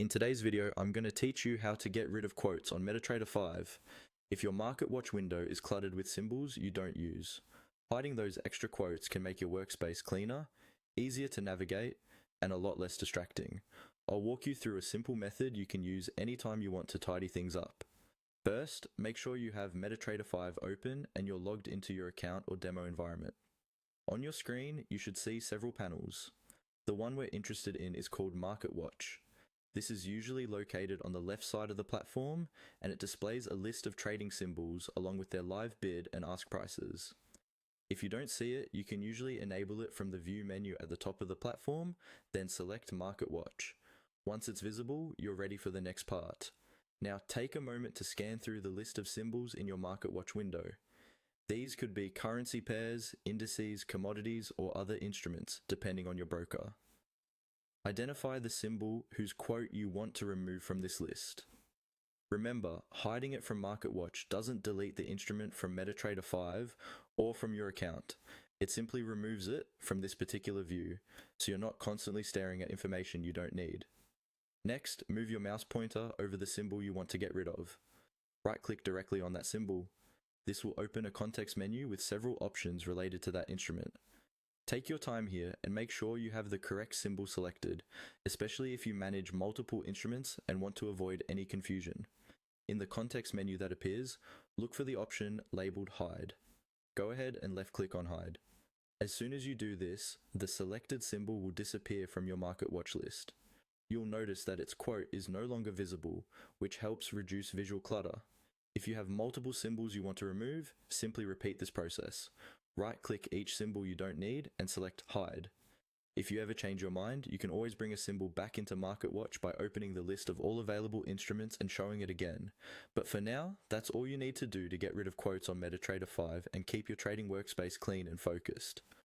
In today's video, I'm going to teach you how to get rid of quotes on MetaTrader 5 if your market watch window is cluttered with symbols you don't use. Hiding those extra quotes can make your workspace cleaner, easier to navigate, and a lot less distracting. I'll walk you through a simple method you can use anytime you want to tidy things up. First, make sure you have MetaTrader 5 open and you're logged into your account or demo environment. On your screen, you should see several panels. The one we're interested in is called Market Watch. This is usually located on the left side of the platform, and it displays a list of trading symbols along with their live bid and ask prices. If you don't see it, you can usually enable it from the View menu at the top of the platform, then select Market Watch. Once it's visible, you're ready for the next part. Now take a moment to scan through the list of symbols in your Market Watch window. These could be currency pairs, indices, commodities, or other instruments, depending on your broker. Identify the symbol whose quote you want to remove from this list. Remember, hiding it from MarketWatch doesn't delete the instrument from MetaTrader 5 or from your account. It simply removes it from this particular view, so you're not constantly staring at information you don't need. Next, move your mouse pointer over the symbol you want to get rid of. Right-click directly on that symbol. This will open a context menu with several options related to that instrument. Take your time here and make sure you have the correct symbol selected, especially if you manage multiple instruments and want to avoid any confusion. In the context menu that appears, look for the option labeled Hide. Go ahead and left-click on Hide. As soon as you do this, the selected symbol will disappear from your Market Watch list. You'll notice that its quote is no longer visible, which helps reduce visual clutter. If you have multiple symbols you want to remove, simply repeat this process. Right-click each symbol you don't need and select Hide. If you ever change your mind, you can always bring a symbol back into MarketWatch by opening the list of all available instruments and showing it again. But for now, that's all you need to do to get rid of quotes on MetaTrader 5 and keep your trading workspace clean and focused.